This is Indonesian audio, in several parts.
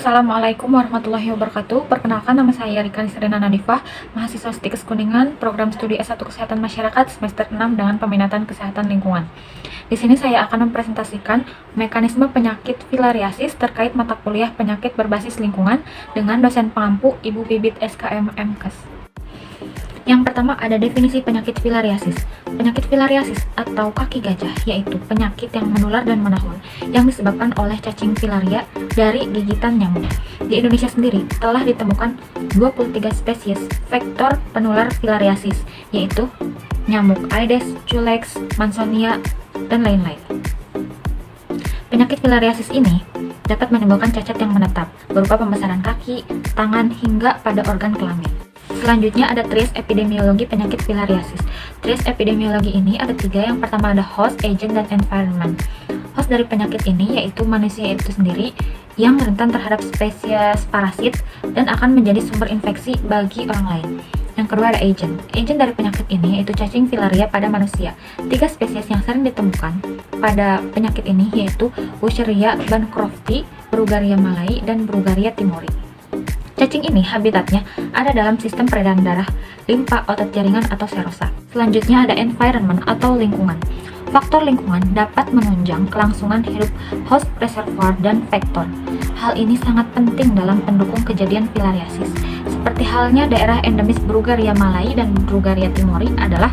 Assalamualaikum warahmatullahi wabarakatuh. Perkenalkan, nama saya Rika Nisrina Nadifah, mahasiswa Stikes Kuningan, program studi S1 Kesehatan Masyarakat semester 6 dengan peminatan kesehatan lingkungan. Di sini saya akan mempresentasikan mekanisme penyakit filariasis terkait mata kuliah penyakit berbasis lingkungan dengan dosen pengampu Ibu Bibit SKM MKes. Yang pertama ada definisi penyakit filariasis. Penyakit filariasis atau kaki gajah yaitu penyakit yang menular dan menahun yang disebabkan oleh cacing filaria dari gigitan nyamuk. Di Indonesia sendiri telah ditemukan 23 spesies vektor penular filariasis yaitu nyamuk Aedes, Culex, Mansonia, dan lain-lain. Penyakit filariasis ini dapat menimbulkan cacat yang menetap berupa pembesaran kaki, tangan, hingga pada organ kelamin. Selanjutnya ada trias epidemiologi penyakit filariasis. Trias epidemiologi ini ada 3. Yang pertama ada host, agent, dan environment. Host dari penyakit ini yaitu manusia itu sendiri yang rentan terhadap spesies parasit dan akan menjadi sumber infeksi bagi orang lain. Yang kedua ada agent. Agent dari penyakit ini yaitu cacing filaria pada manusia. 3 spesies yang sering ditemukan pada penyakit ini yaitu Wucheria bancrofti, Bruguiera malai, dan Bruguiera timori. Cacing ini habitatnya ada dalam sistem peredaran darah, limpa, otot jaringan, atau serosa. Selanjutnya ada environment atau lingkungan. Faktor lingkungan dapat menunjang kelangsungan hidup host, reservoir, dan vektor. Hal ini sangat penting dalam pendukung kejadian filariasis. Seperti halnya daerah endemis Bruguiera malai dan Bruguiera timori adalah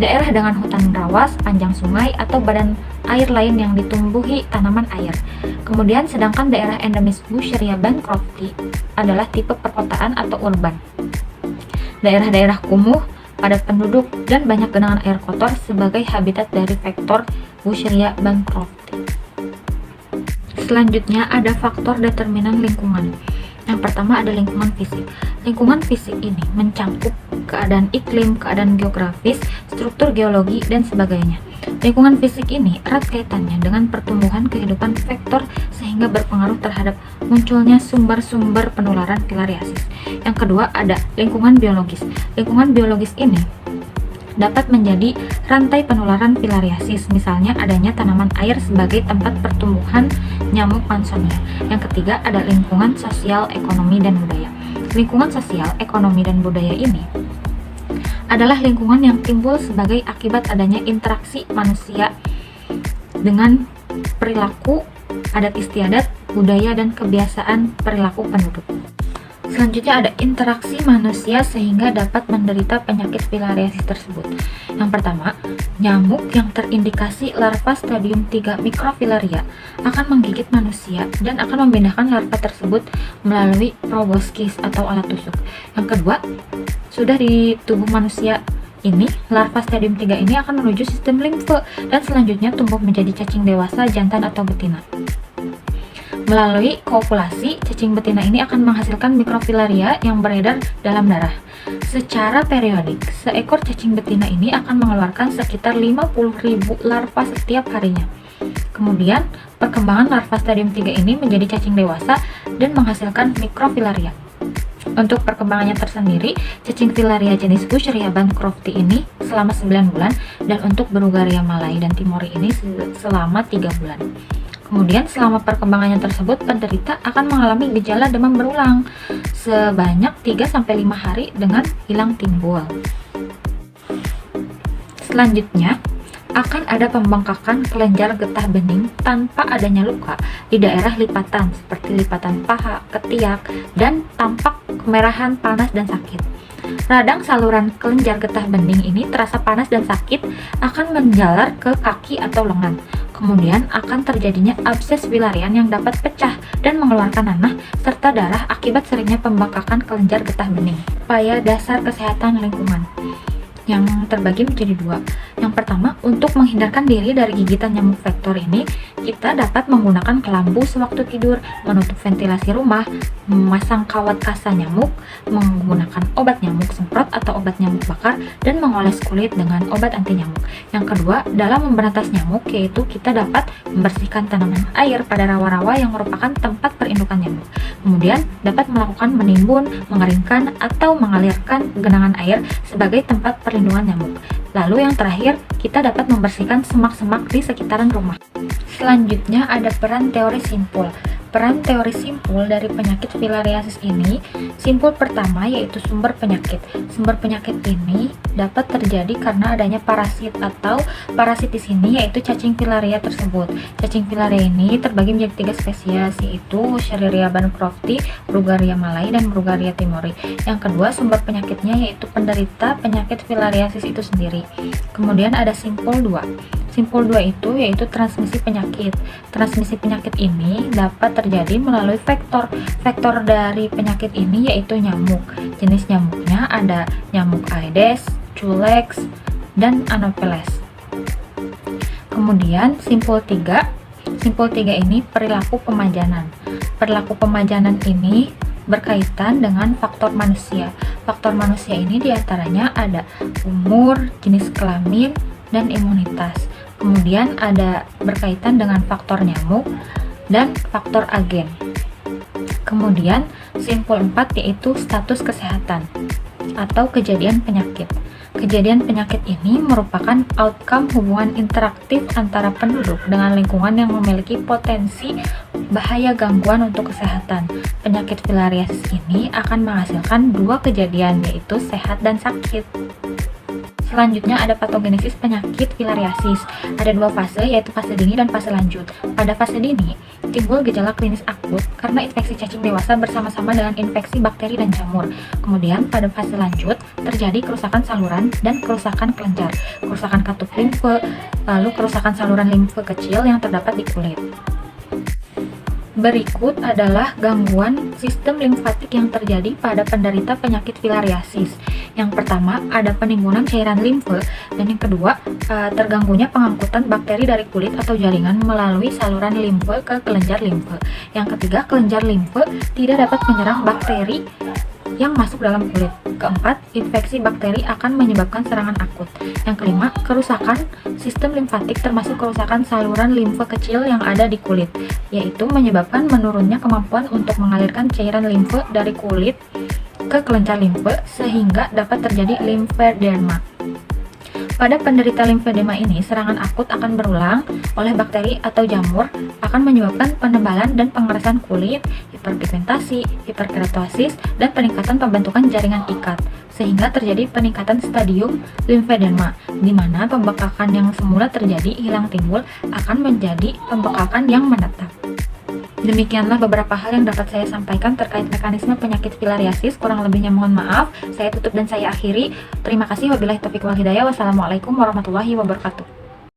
daerah dengan hutan rawa, sepanjang sungai, atau badan air lain yang ditumbuhi tanaman air. Kemudian sedangkan daerah endemis Wucheria bancrofti adalah tipe perkotaan atau urban. Daerah-daerah kumuh, padat penduduk, dan banyak genangan air kotor sebagai habitat dari vektor Wucheria bancrofti. Selanjutnya ada faktor determinan lingkungan. Yang pertama ada lingkungan fisik. Lingkungan fisik ini mencakup keadaan iklim, keadaan geografis, struktur geologi, dan sebagainya. Lingkungan fisik ini erat kaitannya dengan pertumbuhan kehidupan vektor sehingga berpengaruh terhadap munculnya sumber-sumber penularan filariasis. Yang kedua ada lingkungan biologis. Lingkungan biologis ini dapat menjadi rantai penularan filariasis, misalnya adanya tanaman air sebagai tempat pertumbuhan nyamuk Mansonia. Yang ketiga ada lingkungan sosial, ekonomi, dan budaya. Lingkungan sosial, ekonomi, dan budaya ini adalah lingkungan yang timbul sebagai akibat adanya interaksi manusia dengan perilaku, adat istiadat, budaya, dan kebiasaan perilaku penduduk. Selanjutnya ada interaksi manusia sehingga dapat menderita penyakit filariasis tersebut. Yang pertama, nyamuk yang terindikasi larva stadium 3 mikrofilaria akan menggigit manusia dan akan memindahkan larva tersebut melalui proboscis atau alat tusuk. Yang kedua, sudah di tubuh manusia ini, larva stadium 3 ini akan menuju sistem limfe dan selanjutnya tumbuh menjadi cacing dewasa, jantan, atau betina. Melalui kopulasi, cacing betina ini akan menghasilkan mikrofilaria yang beredar dalam darah. Secara periodik, seekor cacing betina ini akan mengeluarkan sekitar 50.000 larva setiap harinya. Kemudian, perkembangan larva stadium 3 ini menjadi cacing dewasa dan menghasilkan mikrofilaria. Untuk perkembangannya tersendiri, cacing filaria jenis Wucheria bancrofti ini selama 9 bulan dan untuk Bruguiera malai dan timori ini selama 3 bulan. Kemudian selama perkembangannya tersebut, penderita akan mengalami gejala demam berulang sebanyak 3-5 hari dengan hilang timbul. Selanjutnya, akan ada pembengkakan kelenjar getah bening tanpa adanya luka di daerah lipatan seperti lipatan paha, ketiak, dan tampak kemerahan, panas, dan sakit. Radang saluran kelenjar getah bening ini terasa panas dan sakit akan menjalar ke kaki atau lengan. Kemudian akan terjadinya abses filarian yang dapat pecah dan mengeluarkan nanah serta darah akibat seringnya pembengkakan kelenjar getah bening. Upaya dasar kesehatan lingkungan yang terbagi menjadi 2. Yang pertama, untuk menghindarkan diri dari gigitan nyamuk vektor ini, kita dapat menggunakan kelambu sewaktu tidur, menutup ventilasi rumah, memasang kawat kasa nyamuk, menggunakan obat nyamuk semprot atau obat nyamuk bakar, dan mengoles kulit dengan obat anti nyamuk. Yang kedua, dalam memberantas nyamuk, yaitu kita dapat membersihkan tanaman air pada rawa-rawa yang merupakan tempat perindukan nyamuk. Kemudian, dapat melakukan menimbun, mengeringkan, atau mengalirkan genangan air sebagai tempat perlindungan nyamuk. Lalu yang terakhir, kita dapat membersihkan semak-semak di sekitaran rumah. Selanjutnya ada peran teori simpul. Peran teori simpul dari penyakit filariasis ini, simpul pertama yaitu sumber penyakit. Sumber penyakit ini dapat terjadi karena adanya parasit atau parasit di sini yaitu cacing filaria tersebut. Cacing filaria ini terbagi menjadi 3 spesies yaitu Escherichia bancrofti, Bruguiera malai, dan Bruguiera timori. Yang kedua, sumber penyakitnya yaitu penderita penyakit filariasis itu sendiri. Kemudian ada simpul 2. Simpul 2 itu yaitu transmisi penyakit. Transmisi penyakit ini dapat terjadi melalui vektor. Vektor dari penyakit ini yaitu nyamuk. Jenis nyamuknya ada nyamuk Aedes, Culex, dan Anopheles. Kemudian simpul 3. Simpul 3 ini perilaku pemajanan. Perilaku pemajanan ini berkaitan dengan faktor manusia. Faktor manusia ini diantaranya ada umur, jenis kelamin, dan imunitas. Kemudian ada berkaitan dengan faktor nyamuk dan faktor agen. Kemudian simpul 4 yaitu status kesehatan atau kejadian penyakit. Kejadian penyakit ini merupakan outcome hubungan interaktif antara penduduk dengan lingkungan yang memiliki potensi bahaya gangguan untuk kesehatan. Penyakit filariasis ini akan menghasilkan 2 kejadian yaitu sehat dan sakit. Selanjutnya ada patogenesis penyakit filariasis. Ada 2 fase yaitu fase dini dan fase lanjut. Pada fase dini, timbul gejala klinis akut karena infeksi cacing dewasa bersama-sama dengan infeksi bakteri dan jamur. Kemudian pada fase lanjut terjadi kerusakan saluran dan kerusakan kelenjar, kerusakan katup limfe, lalu kerusakan saluran limfe kecil yang terdapat di kulit. Berikut adalah gangguan sistem limfatik yang terjadi pada penderita penyakit filariasis. Yang pertama, ada penimbunan cairan limfe, dan yang kedua, terganggunya pengangkutan bakteri dari kulit atau jaringan melalui saluran limfe ke kelenjar limfe. Yang ketiga, kelenjar limfe tidak dapat menyerang bakteri yang masuk dalam kulit. Keempat, infeksi bakteri akan menyebabkan serangan akut. Yang kelima, kerusakan sistem limfatik termasuk kerusakan saluran limfe kecil yang ada di kulit, yaitu menyebabkan menurunnya kemampuan untuk mengalirkan cairan limfe dari kulit ke kelenjar limfe sehingga dapat terjadi limfedema. Pada penderita limfedema ini, serangan akut akan berulang oleh bakteri atau jamur, akan menyebabkan penebalan dan pengerasan kulit, hiperpigmentasi, hiperkeratosis, dan peningkatan pembentukan jaringan ikat, sehingga terjadi peningkatan stadium limfedema, di mana pembekakan yang semula terjadi hilang timbul akan menjadi pembekakan yang menetap. Demikianlah beberapa hal yang dapat saya sampaikan terkait mekanisme penyakit filariasis. Kurang lebihnya mohon maaf. Saya tutup dan saya akhiri. Terima kasih. Wabillahi taufiq wal hidayah. Wassalamualaikum warahmatullahi wabarakatuh.